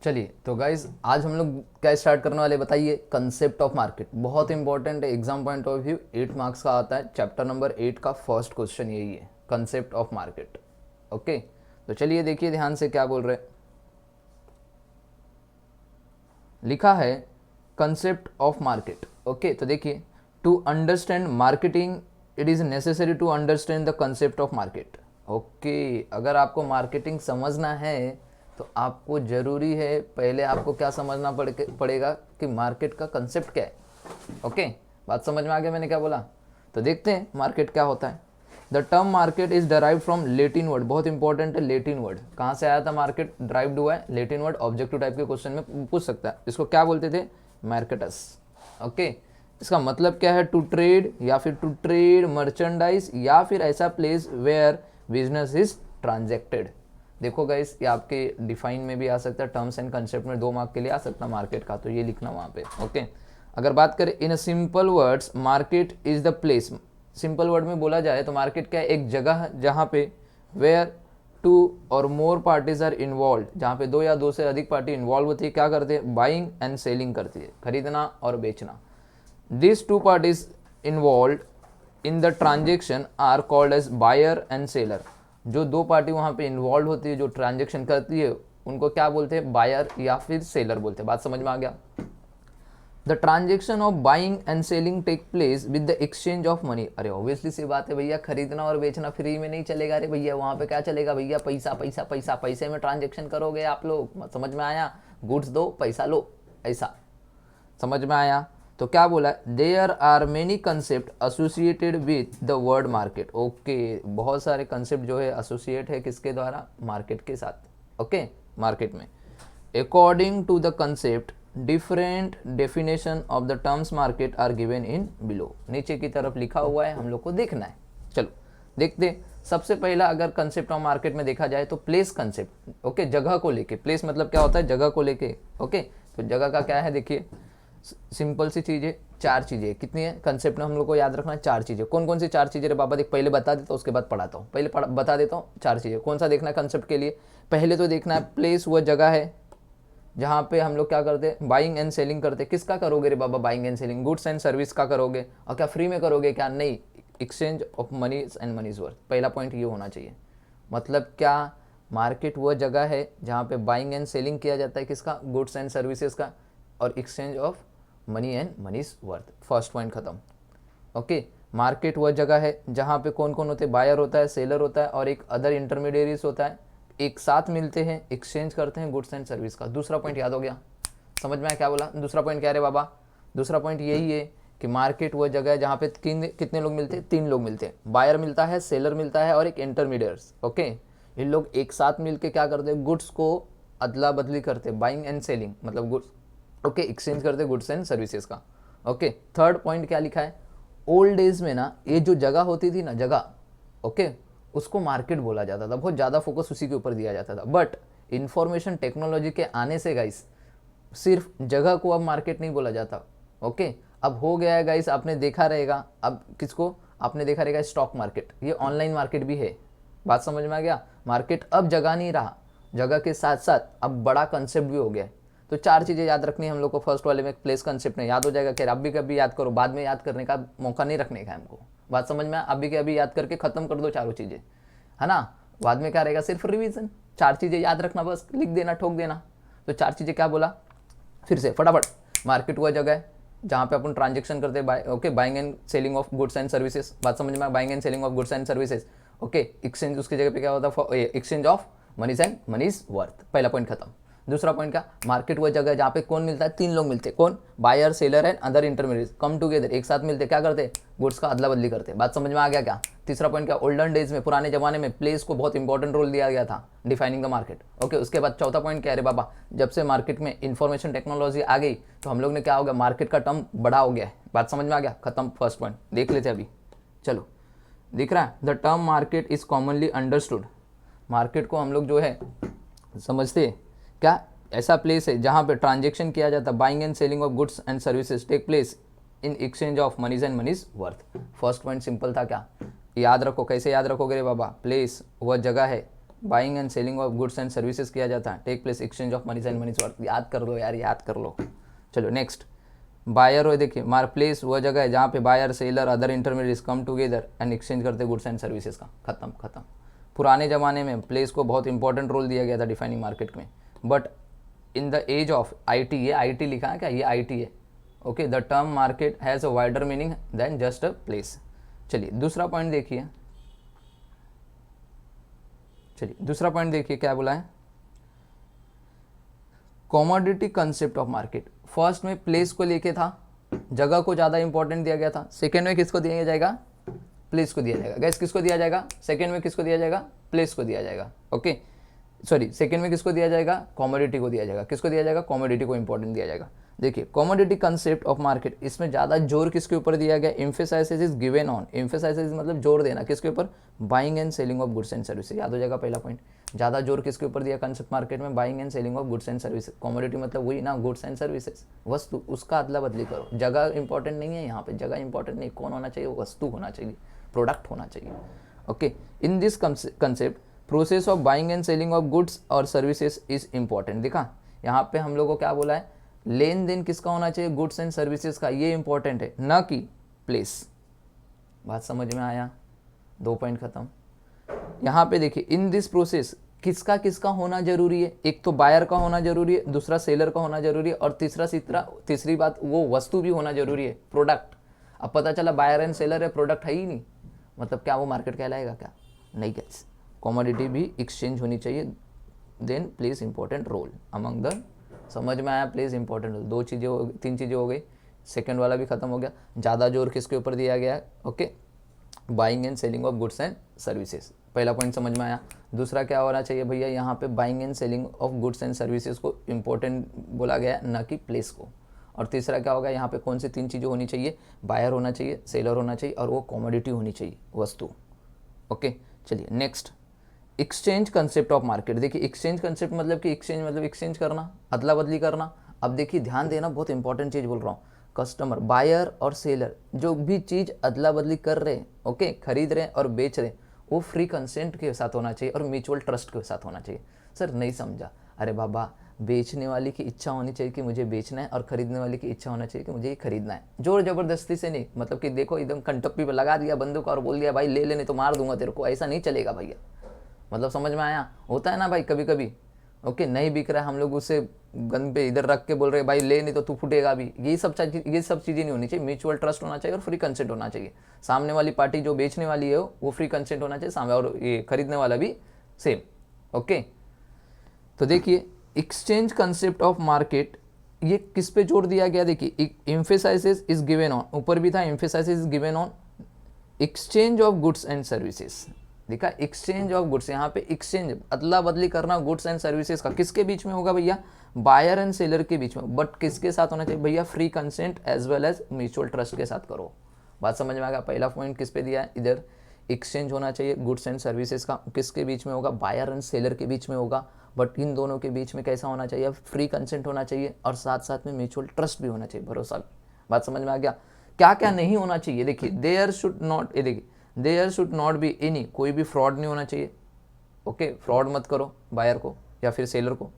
चलिए तो गाइज आज हम लोग क्या स्टार्ट करने वाले बताइए। कंसेप्ट ऑफ मार्केट बहुत इंपॉर्टेंट है, exam point of view 8 marks का आता है। चैप्टर नंबर 8 का फर्स्ट क्वेश्चन यही है, कंसेप्ट ऑफ मार्केट। ओके, तो चलिए देखिए ध्यान से क्या बोल रहे हैं। लिखा है कंसेप्ट ऑफ मार्केट। ओके, तो देखिए, to understand marketing it is necessary to understand the concept of market. Okay, अगर आपको मार्केटिंग समझना है तो आपको ज़रूरी है पहले आपको क्या समझना पड़ेगा कि मार्केट का कंसेप्ट क्या है। ओके, बात समझ में आ गया मैंने क्या बोला। तो देखते हैं मार्केट क्या होता है। The term market is derive from Latin word, बहुत इंपॉर्टेंट है लेटिन वर्ड। कहाँ से आया था मार्केट, ड्राइव्ड हुआ है लेटिन वर्ड। ऑब्जेक्टिव टाइप के क्वेश्चन में पूछ सकता है। इसको क्या बोलते थे, मार्केटस। ओके, इसका मतलब क्या है, टू ट्रेड या फिर टू ट्रेड मर्चेंडाइज या फिर ऐसा place where business is transacted. देखो गाइस, ये आपके डिफाइन में भी आ सकता है, टर्म्स एंड कंसेप्ट में 2 मार्क के लिए आ सकता है मार्केट का, तो ये लिखना वहाँ पे। ओके, अगर बात करें in simple words, market is the place. Simple word में बोला जाए तो मार्केट क्या है, एक जगह जहाँ पे वेयर 2 और मोर पार्टीज आर इन्वॉल्व, जहाँ पे 2 या 2 से अधिक पार्टी इन्वॉल्व होती है। क्या करते हैं, बाइंग एंड सेलिंग करती है, खरीदना और बेचना। This 2 parties involved in the transaction are called as buyer and seller. जो 2 पार्टी वहाँ पे इन्वॉल्व होती है, जो ट्रांजेक्शन करती है, उनको क्या बोलते हैं, बायर या फिर सेलर बोलते हैं। बात समझ में आ गया। The transaction of buying and selling take place with the exchange of money. अरे ऑब्वियसली सी बात है भैया, खरीदना और बेचना फ्री में नहीं चलेगा। अरे भैया वहाँ पे क्या चलेगा भैया, पैसा पैसा पैसा, पैसे में ट्रांजेक्शन करोगे आप लोग। समझ में आया, गुड्स दो पैसा लो, ऐसा समझ में आया। तो क्या बोला, there are many concept associated with the word market. Okay, बहुत सारे कंसेप्ट जो है एसोसिएट है किसके द्वारा, मार्केट के साथ। ओके, मार्केट में according to the concept different definition of the terms market are given in below. नीचे की तरफ लिखा हुआ है, हम लोग को देखना है। चलो देखते। सबसे पहला अगर कंसेप्ट ऑफ मार्केट में देखा जाए तो प्लेस कंसेप्ट। ओके, जगह को लेके, प्लेस मतलब क्या होता है, जगह को लेके। ओके, तो जगह का क्या है, देखिए सिंपल सी चीज़ है, 4 चीज़ें। कितनी है कंसेप्ट में हम लोग को याद रखना है, 4 चीज़ें। कौन कौन सी 4 चीज़ें रे बाबा, देख पहले बता देता हूँ उसके बाद पढ़ाता हूँ। पहले बता देता हूँ 4 चीज़ें। कौन सा देखना है कंसेप्ट के लिए, पहले तो देखना है प्लेस, वह जगह है जहाँ पे हम लोग क्या करते हैं, बाइंग एंड सेलिंग करते हैं। किसका करोगे रे बाबा, buying and selling, goods and service का करोगे। और क्या फ्री में करोगे क्या, नहीं, exchange of money's and money's worth. पहला पॉइंट ये होना चाहिए। मतलब क्या, मार्केट वह जगह है जहाँ पे बाइंग एंड सेलिंग किया जाता है, किसका, गुड्स एंड सर्विसेज का, और exchange of money and money's worth. First point खत्म। ओके, मार्केट वह जगह है जहाँ पे कौन कौन होते हैं, बायर होता है, सेलर होता है, और एक अदर इंटरमीडिएरीज होता है, एक साथ मिलते हैं, एक्सचेंज करते हैं गुड्स एंड सर्विस का। दूसरा पॉइंट याद हो गया, समझ में आया क्या बोला। दूसरा पॉइंट क्या है बाबा, दूसरा पॉइंट यही है कि मार्केट वह जगह है जहाँ पे कितने लोग मिलते हैं, 3 लोग मिलते हैं, बायर मिलता है, सेलर मिलता है, और एक इंटरमीडिएट्स। ओके, इन लोग एक साथ मिलके क्या करते हैं, गुड्स को अदला बदली करते हैं, बाइंग एंड सेलिंग मतलब गुड्स। ओके, एक्सचेंज करते गुड्स एंड सर्विसेज का। ओके, थर्ड पॉइंट क्या लिखा है, ओल्ड डेज में ना ये जो जगह होती थी ना, जगह, ओके, उसको मार्केट बोला जाता था। बहुत ज़्यादा फोकस उसी के ऊपर दिया जाता था। बट इंफॉर्मेशन टेक्नोलॉजी के आने से गाइस सिर्फ जगह को अब मार्केट नहीं बोला जाता। ओके, अब हो गया है गाइस, आपने देखा रहेगा, अब किसको आपने देखा रहेगा, स्टॉक मार्केट, ये ऑनलाइन मार्केट भी है। बात समझ में आ गया। मार्केट अब जगह नहीं रहा, जगह के साथ साथ अब बड़ा कंसेप्ट भी हो गया है। तो 4 चीज़ें याद रखनी है हम लोग को। फर्स्ट वाले में प्लेस कंसेप्ट में याद हो जाएगा, कि अभी कभी याद करो, बाद में याद करने का मौका नहीं रखने का है हमको। बात समझ में, अभी के अभी याद करके खत्म कर दो चारों चीज़ें, है ना। बाद में क्या रहेगा, सिर्फ रिवीजन। 4 चीज़ें याद रखना, बस लिख देना, ठोक देना। तो 4 चीज़ें क्या बोला फिर से फटाफट। मार्केट वह जगह है जहाँ पे अपन ट्रांजेक्शन करते हैं, okay, buying and selling of goods and services. बात समझ में, buying and selling of goods and services. Okay, exchange उसकी जगह पे क्या होता है, exchange of money's and money's worth. पहला पॉइंट खत्म। दूसरा पॉइंट क्या, मार्केट वह जगह है जहाँ पे कौन मिलता है, 3 लोग मिलते हैं, कौन, buyer, seller and other intermediate come together, एक साथ मिलते क्या करते, गुड्स का अदला बदली करते। बात समझ में आ गया क्या। तीसरा पॉइंट क्या, ओल्डन डेज में, पुराने जमाने में प्लेस को बहुत इंपॉर्टेंट रोल दिया गया था, डिफाइनिंग द मार्केट। ओके, उसके बाद चौथा पॉइंट क्या है रे बाबा, जब से मार्केट में इंफॉर्मेशन टेक्नोलॉजी आ गई तो हम लोग ने क्या हो गया, मार्केट का टर्म बड़ा हो गया है। बात समझ में आ गया, खत्म। फर्स्ट पॉइंट देख लेते अभी। चलो, दिख रहा है, the term market is commonly understood. Market को हम लोग जो है समझते हैं क्या, ऐसा प्लेस है जहाँ पे ट्रांजेक्शन किया जाता है, buying and selling of goods and services take place in exchange of money's and money's worth. First point simple था, क्या याद रखो, कैसे याद रखोगे रे बाबा, प्लेस वह जगह है buying and selling of goods and services किया जाता है, take place exchange of money's and money's worth. याद कर लो यार, याद कर लो। चलो नेक्स्ट, बायर हो, देखिए मार्क प्लेस वह जगह है जहाँ पे buyer seller other intermediates come together and exchange करते गुड्स एंड सर्विसेज का। खत्म। पुराने ज़माने में प्लेस को बहुत इंपॉर्टेंट रोल दिया गया था डिफाइनिंग मार्केट में, but in the age of IT, ये IT लिखा है क्या, ये IT है। Okay, the term market has a wider meaning than just a place. चलिए दूसरा पॉइंट देखिए, क्या बोला है, commodity concept of market. First में प्लेस को लेके था, जगह को ज़्यादा इंपॉर्टेंट दिया गया था। सेकेंड में किसको दिया जाएगा, प्लेस को दिया जाएगा। गैस किसको दिया जाएगा, सेकेंड में किसको दिया जाएगा, प्लेस को दिया जाएगा। ओके सॉरी, सेकेंड में किसको दिया जाएगा, कॉमोडिटी को दिया जाएगा। किसको दिया जाएगा, कॉमोडिटी को इंपॉर्टेंट दिया जाएगा। देखिए कॉमोडिटी कंसेप्ट ऑफ मार्केट, इसमें ज़्यादा जोर किसके ऊपर दिया गया, एम्फेसाइसिस इज गिवन ऑन, एम्फेसाइसिस मतलब जोर देना, किसके ऊपर, buying and selling of goods and services. याद हो जाएगा पहला पॉइंट, ज़्यादा जोर किसके ऊपर दिया कंसेप्ट मार्केट में, buying and selling of goods and services. Commodity मतलब वही ना, गुड्स एंड सर्विसेज, वस्तु, उसका अदला बदली करो। जगह इंपॉर्टेंट नहीं है यहाँ पे, जगह इंपॉर्टेंट नहीं, कौन होना चाहिए, वस्तु होना चाहिए, प्रोडक्ट होना चाहिए। Okay, in this concept process of buying and selling of goods और सर्विसेज इज इंपॉर्टेंट। देखा यहाँ पे हम लोगों को क्या बोला है, लेन देन किसका होना चाहिए, गुड्स एंड सर्विसेज का, ये इंपॉर्टेंट है, ना कि प्लेस। बात समझ में आया, 2 पॉइंट खत्म। यहाँ पे देखिए इन दिस प्रोसेस किसका किसका होना जरूरी है, एक तो बायर का होना जरूरी है, दूसरा सेलर का होना जरूरी है, और तीसरी बात वो वस्तु भी होना जरूरी है, प्रोडक्ट। अब पता चला बायर एंड सेलर है, प्रोडक्ट है ही नहीं, मतलब क्या वो मार्केट कहलाएगा क्या, नहीं गाइस। कॉमोडिटी भी एक्सचेंज होनी चाहिए, then place important role among the, समझ में आया, प्लेस इंपॉर्टेंट रोल। 3 चीज़ें हो गई, सेकंड वाला भी खत्म हो गया। ज़्यादा जोर किसके ऊपर दिया गया है, okay, buying and selling of goods and services, पहला पॉइंट समझ में आया। दूसरा क्या होना चाहिए भैया, यहाँ पे buying and selling of goods and services को इंपॉर्टेंट बोला गया, ना कि प्लेस को। और तीसरा क्या होगा, यहाँ पे कौन सी 3 चीज़ें होनी चाहिए, बायर होना चाहिए, सेलर होना चाहिए, और वो कॉमोडिटी होनी चाहिए, वस्तु। ओके चलिए next, exchange concept of market. देखिए एक्सचेंज कंसेप्ट मतलब कि एक्सचेंज करना, अदला बदली करना। अब देखिए ध्यान देना, बहुत इंपॉर्टेंट चीज़ बोल रहा हूँ, कस्टमर, बायर और सेलर जो भी चीज़ अदला बदली कर रहे हैं, ओके, खरीद रहे हैं और बेच रहे हैं, वो फ्री कंसेंट के साथ होना चाहिए और म्यूचुअल ट्रस्ट के साथ होना चाहिए। सर नहीं समझा, अरे बाबा, बेचने वाली की इच्छा होनी चाहिए कि मुझे बेचना है, और खरीदने वाली की इच्छा होना चाहिए कि मुझे ये खरीदना है। जोर जबरदस्ती से नहीं, मतलब कि देखो एकदम कंटप्पी पे लगा दिया बंदूक और बोल दिया भाई ले लेने तो मार दूंगा तेरे को, ऐसा नहीं चलेगा भैया। मतलब समझ में आया, होता है ना भाई कभी कभी, ओके, नहीं बिक रहा है, हम लोग उसे गन पे इधर रख के बोल रहे भाई ले नहीं तो तू फूटेगा भी। ये सब चीज़ें नहीं होनी चाहिए, म्यूचुअल ट्रस्ट होना चाहिए और फ्री कंसेंट होना चाहिए। सामने वाली पार्टी जो बेचने वाली है वो फ्री कंसेंट होना चाहिए सामने, और ये खरीदने वाला भी सेम। ओके तो देखिए एक्सचेंज कंसेप्ट ऑफ मार्केट, ये किस पे जोर दिया गया, देखिए एम्फेसाइसिस इज गिवन ऑन, ऊपर भी था emphasis is given on exchange of goods and services. देखा एक्सचेंज ऑफ गुड्स, यहाँ पे एक्सचेंज अदला बदली करना गुड्स एंड सर्विसेज का, किसके बीच में होगा भैया, बायर एंड सेलर के बीच में, बट किसके साथ होना चाहिए भैया, free consent as well as mutual trust के साथ करो। बात समझ में आ गया, पहला पॉइंट किस पे दिया है, इधर एक्सचेंज होना चाहिए गुड्स एंड सर्विसेज का, किसके बीच में होगा, बायर एंड सेलर के बीच में होगा, बट इन दोनों के बीच में कैसा होना चाहिए, फ्री कंसेंट होना चाहिए, और साथ साथ में म्यूचुअल ट्रस्ट भी होना चाहिए, भरोसा भी। बात समझ में आ गया, क्या क्या नहीं होना चाहिए, देखिए देयर शुड नॉट, ये देखिए there should not be any, कोई भी फ्रॉड नहीं होना चाहिए, ओके, फ्रॉड मत करो बायर को या फिर सेलर को,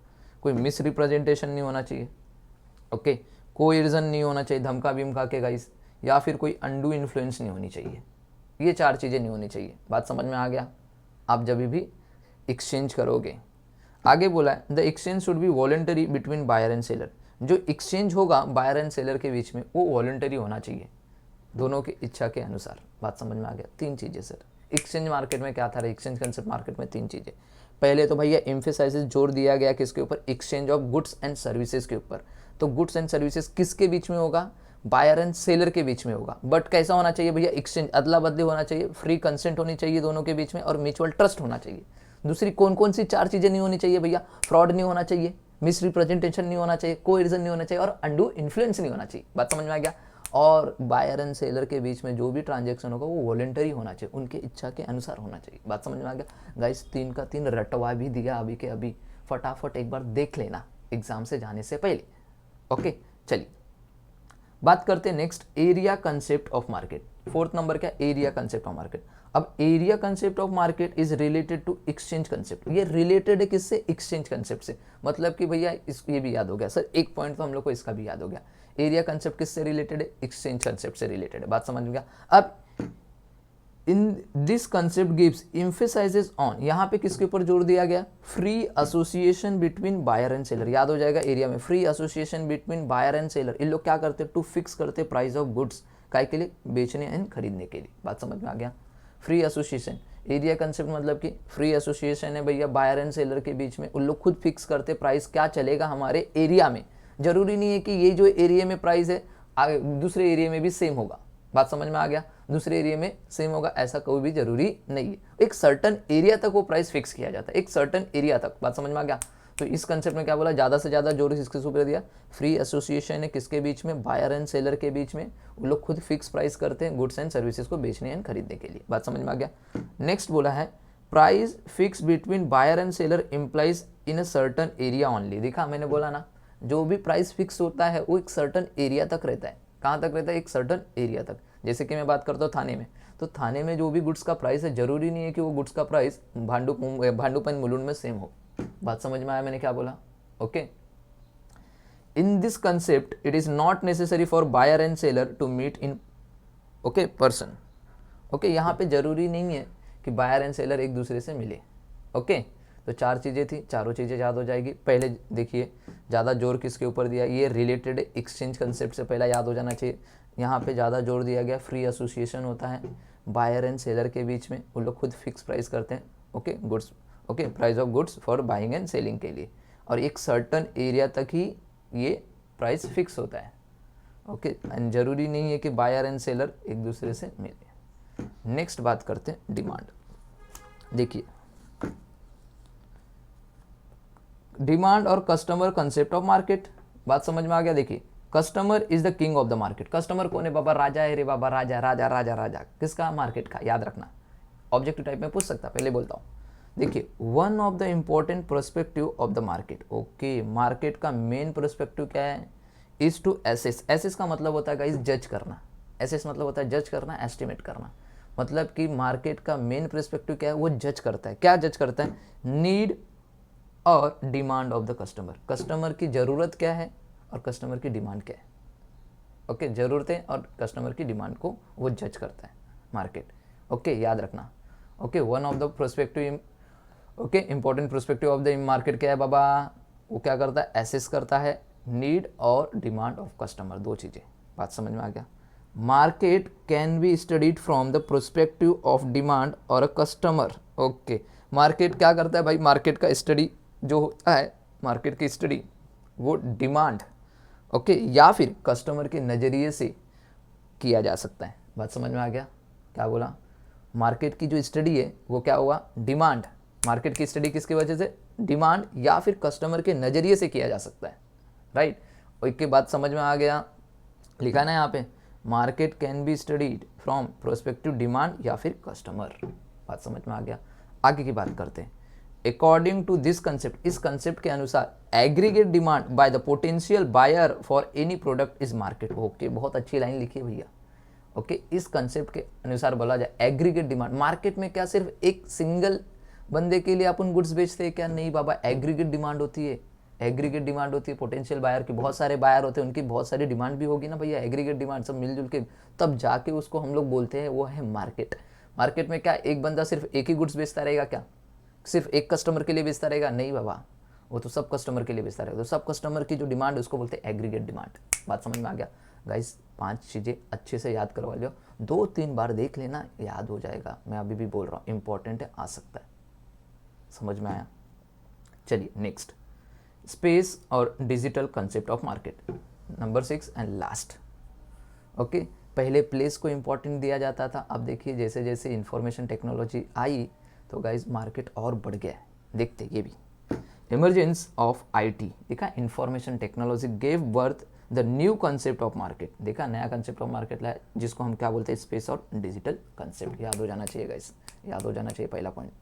कोई मिस रिप्रेजेंटेशन नहीं होना चाहिए, ओके, कोई रीज़न नहीं होना चाहिए धमका बिमका के गाइस, या फिर कोई अंडू इन्फ्लुएंस नहीं होनी चाहिए, ये 4 चीज़ें नहीं होनी चाहिए। बात समझ में आ गया, आप जब भी एक्सचेंज करोगे। आगे बोला है the exchange should be voluntary between buyer and seller, जो एक्सचेंज होगा बायर एंड सेलर के बीच में वो वॉलंटरी होना चाहिए, दोनों की इच्छा के अनुसार। बात समझ में आ गया, 3 चीज़ें सर। एक्सचेंज मार्केट में क्या था, एक्सचेंज कंसेप्ट मार्केट में 3 चीज़ें। पहले तो भैया एम्फेसाइसिस जोर दिया गया किसके ऊपर, exchange of goods and services के ऊपर। तो गुड्स एंड सर्विसेज किसके बीच में होगा, बायर एंड सेलर के बीच में होगा, बट कैसा होना चाहिए भैया, एक्सचेंज अदला बदली होना चाहिए, फ्री कंसेंट होनी चाहिए दोनों के बीच में, और म्यूचुअल ट्रस्ट होना चाहिए। दूसरी कौन कौन सी 4 चीज़ें नहीं होनी चाहिए भैया, फ्रॉड नहीं होना चाहिए, मिस रिप्रेजेंटेशन नहीं होना चाहिए, कोई रीजन नहीं होना चाहिए, और अंडू इन्फ्लुएंस नहीं होना चाहिए। बात समझ में आ गया। और बायर एंड सेलर के बीच में जो भी ट्रांजैक्शन होगा वो वॉलंटरी होना चाहिए, उनके इच्छा के अनुसार होना चाहिए। बात समझ में आ गया गाइस, 3 का 3 रटवा भी दिया अभी के अभी, फटाफट एक बार देख लेना एग्जाम से जाने से पहले। ओके चलिए बात करते हैं next, area concept of market. 4th number क्या, एरिया कंसेप्ट ऑफ मार्केट। अब area concept of market is related to exchange concept, ये रिलेटेड है किससे, एक्सचेंज कंसेप्ट से। मतलब कि भैया इस ये भी याद हो गया सर, एक पॉइंट तो हम लोग को इसका भी याद हो गया, एरिया कंसेप्ट किससे रिलेटेड है, एक्सचेंज कंसेप्ट से रिलेटेड है, बात समझ में गया। अब in this concept gives emphasises on, यहाँ पे किसके ऊपर जोर दिया गया, free association between buyer and seller, याद हो जाएगा एरिया में, free association between buyer and seller. इन लोग क्या करते हैं, टू फिक्स करते प्राइस ऑफ गुड्स, काय के लिए, बेचने एंड खरीदने के लिए, बात समझ में आ गया। फ्री एसोसिएशन, एरिया कंसेप्ट मतलब कि फ्री एसोसिएशन है भैया बायर एंड सेलर के बीच में, उन लोग खुद फिक्स करते प्राइस क्या चलेगा हमारे एरिया में। जरूरी नहीं है कि ये जो एरिया में प्राइस है दूसरे एरिया में भी सेम होगा, बात समझ में आ गया, दूसरे एरिया में सेम होगा ऐसा कोई भी जरूरी नहीं है। एक सर्टन एरिया तक वो प्राइस फिक्स किया जाता है, एक सर्टन एरिया तक, बात समझ में आ गया। तो इस कंसेप्ट में क्या बोला, ज़्यादा से ज़्यादा जोर किसके ऊपर दिया, फ्री एसोसिएशन है किसके बीच में, बायर एंड सेलर के बीच में, वो लोग खुद फिक्स प्राइस करते हैं गुड्स एंड सर्विसेज को बेचने एंड खरीदने के लिए, बात समझ में आ गया। नेक्स्ट बोला है price fix between buyer and seller implies in a certain area only. देखा मैंने बोला ना, जो भी प्राइस फिक्स होता है वो एक सर्टन एरिया तक रहता है, कहाँ तक रहता है, एक सर्टन एरिया तक। जैसे कि मैं बात करता हूँ थाने में, तो थाने में जो भी गुड्स का प्राइस है जरूरी नहीं है कि वो गुड्स का प्राइस भांडुपन मुलुंड में सेम हो, बात समझ में आया मैंने क्या बोला, okay. In this concept it is not necessary for buyer and seller to meet in okay person, okay. यहाँ पे जरूरी नहीं है कि बायर एंड सेलर एक दूसरे से मिले, ओके। तो चार चीज़ें थी, चारों चीज़ें याद हो जाएगी। पहले देखिए ज़्यादा जोर किसके ऊपर दिया, ये रिलेटेड एक्सचेंज कंसेप्ट से पहला याद हो जाना चाहिए। यहाँ पे ज़्यादा जोर दिया गया, फ्री एसोसिएशन होता है बायर एंड सेलर के बीच में, वो लोग खुद फिक्स प्राइस करते हैं, okay, goods, okay, price of goods for buying and selling के लिए, और एक सर्टन एरिया तक ही ये प्राइस फिक्स होता है, ओके। एंड जरूरी नहीं है कि बायर एंड सेलर एक दूसरे से मिले। नेक्स्ट बात करते हैं डिमांड। देखिए डिमांड और कस्टमर कंसेप्ट ऑफ मार्केट, बात समझ में आ गया। देखिए customer is the king of the market, customer कौन है बाबा, राजा है रे बाबा, राजा राजा राजा राजा किसका, मार्केट का, याद रखना, ऑब्जेक्टिव टाइप में पूछ सकता, पहले बोलता हूँ। देखिए one of the important perspective of the market, okay, market का मेन पर्सपेक्टिव क्या है, इज टू एसेस, एसेस का मतलब होता है गाइस जज करना, एसेस मतलब होता है जज करना, एस्टिमेट करना, मतलब कि मार्केट का मेन पर्सपेक्टिव क्या है, वो जज करता है, क्या जज करता है, नीड और demand of the customer, customer की ज़रूरत क्या है और कस्टमर की डिमांड क्या है, ओके, ज़रूरतें और कस्टमर की डिमांड को वो जज करता है मार्केट, ओके, याद रखना, okay. One of the prospective, okay, important prospective of the market क्या है बाबा, वो क्या करता है, एसेस करता है नीड और डिमांड ऑफ कस्टमर, दो चीज़ें, बात समझ में आ गया। Market can be studied from the prospective of demand और अ कस्टमर, ओके। मार्केट क्या करता है भाई, मार्केट का स्टडी जो होता है, मार्केट की स्टडी वो डिमांड, ओके, या फिर कस्टमर के नज़रिए से किया जा सकता है, बात समझ में आ गया, क्या बोला, मार्केट की जो स्टडी है वो क्या हुआ, डिमांड, मार्केट की स्टडी किसकी वजह से, डिमांड या फिर कस्टमर के नज़रिए से किया जा सकता है, राइट। और इसके बाद समझ में आ गया, लिखा ना यहाँ पे, market can be studied from prospective demand या फिर कस्टमर, बात समझ में आ गया। आगे की बात करते हैं। अकॉर्डिंग टू दिस कंसेप्ट, इस कंसेप्ट के अनुसार aggregate demand by the potential buyer for any product is market, okay, बहुत अच्छी लाइन लिखी है भैया, ओके। इस कंसेप्ट के अनुसार बोला जाए एग्रीगेट डिमांड, मार्केट में क्या सिर्फ एक सिंगल बंदे के लिए अपन गुड्स बेचते हैं क्या, नहीं बाबा, एग्रीगेट डिमांड होती है, एग्रीगेट डिमांड होती है, पोटेंशियल बायर की बहुत सारे बायर होते हैं, उनकी बहुत सारी डिमांड भी होगी ना भैया, एग्रीगेट डिमांड सब मिलजुल के तब जाके उसको हम लोग बोलते हैं वो है मार्केट। मार्केट में क्या एक बंदा सिर्फ एक ही गुड्स बेचता रहेगा क्या, सिर्फ एक कस्टमर के लिए बेचता रहेगा, नहीं बाबा, वो तो सब कस्टमर के लिए बेचता रहेगा, तो सब कस्टमर की जो डिमांड है उसको बोलते हैं एग्रीगेट डिमांड, बात समझ में आ गया गाइस। 5 चीज़ें अच्छे से याद करवा लो, 2-3 बार देख लेना, याद हो जाएगा, मैं अभी भी बोल रहा हूँ, इंपॉर्टेंट है, आ सकता है, समझ में आया। चलिए नेक्स्ट, स्पेस और digital concept of market, number 6 and last, okay. पहले प्लेस को इंपॉर्टेंट दिया जाता था, अब देखिए जैसे जैसे इंफॉर्मेशन टेक्नोलॉजी आई तो गाइज मार्केट और बढ़ गया है, देखते ये भी, इमरजेंस ऑफ आईटी, देखा, information technology gave birth the new concept of market, देखा, नया कंसेप्ट ऑफ मार्केट लाया जिसको हम क्या बोलते हैं, स्पेस और डिजिटल कंसेप्ट, याद हो जाना चाहिए गाइज, याद हो जाना चाहिए पहला point,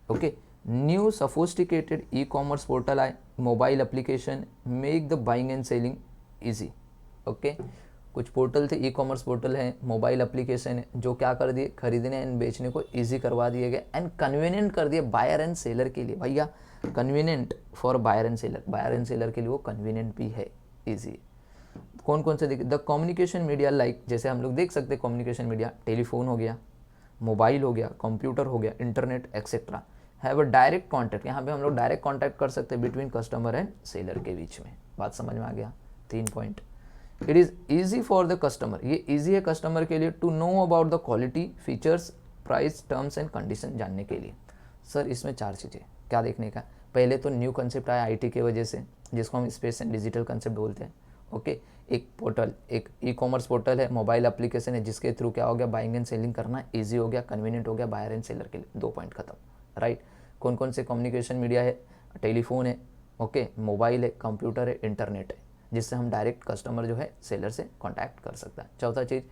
okay. New sophisticated e commerce portal आए, mobile application make the buying and selling easy, okay. कुछ पोर्टल थे, ई कॉमर्स पोर्टल है, मोबाइल एप्लीकेशन है, जो क्या कर दिए, खरीदने एंड बेचने को ईजी करवा दिए गए एंड कन्वीनियंट कर दिए बायर एंड सेलर के लिए। भैया convenient for buyer and seller के लिए वो कन्वीनियंट भी है, ईजी। कौन कौन से देखिए, द कम्युनिकेशन मीडिया लाइक, जैसे हम लोग देख सकते हैं कम्युनिकेशन मीडिया, टेलीफोन हो गया, मोबाइल हो गया, कंप्यूटर हो गया, internet etcetera, have a direct contact. यहाँ पे हम लोग डायरेक्ट कॉन्टैक्ट कर सकते हैं बिटवीन कस्टमर एंड सेलर के बीच में। बात समझ में आ गया? 3 point. It is easy for the customer, ये ईजी है कस्टमर के लिए to know about the quality, features, price, terms and condition जानने के लिए। सर इसमें 4 चीज़ें क्या देखने का, पहले तो न्यू कंसेप्ट आया आईटी के वजह से, जिसको हम स्पेस एंड डिजिटल कंसेप्ट बोलते हैं। ओके, एक पोर्टल, एक ई कॉमर्स पोर्टल है, मोबाइल एप्लीकेशन है, जिसके थ्रू क्या हो गया, बाइंग एंड सेलिंग करना ईजी हो गया, कन्वीनियंट हो गया बायर एंड सेलर के लिए। 2 पॉइंट खत्म, राइट। कौन कौन से कम्युनिकेशन मीडिया है, टेलीफोन है, ओके, मोबाइल है, कंप्यूटर है, इंटरनेट है, जिससे हम डायरेक्ट कस्टमर जो है सेलर से कांटेक्ट कर सकता है। चौथा चीज़,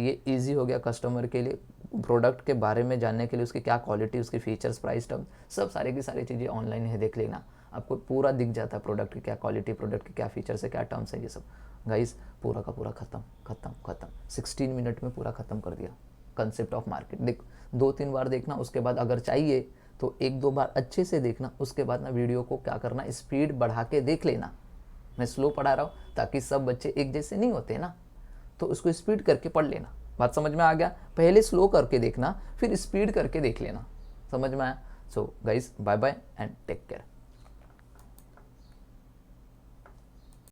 ये इजी हो गया कस्टमर के लिए प्रोडक्ट के बारे में जानने के लिए, उसकी क्या क्वालिटी, उसकी फीचर्स, प्राइस, टर्म, सब सारी की सारी चीज़ें ऑनलाइन है, देख लेना, आपको पूरा दिख जाता है प्रोडक्ट की क्या क्वालिटी, प्रोडक्ट की क्या फीचर्स है, क्या टर्म्स है, ये सब। गाइस पूरा का पूरा खत्म 16 मिनट में पूरा खत्म कर दिया कंसेप्ट ऑफ मार्केट। देख 2-3 बार देखना, उसके बाद अगर चाहिए तो 1-2 बार अच्छे से देखना, उसके बाद ना वीडियो को क्या करना, स्पीड बढ़ा के देख लेना। मैं स्लो पढ़ा रहा हूँ ताकि सब बच्चे एक जैसे नहीं होते ना, तो उसको स्पीड करके पढ़ लेना। बात समझ में आ गया? पहले स्लो करके देखना, फिर स्पीड करके देख लेना। समझ में आया? So guys bye bye and take care.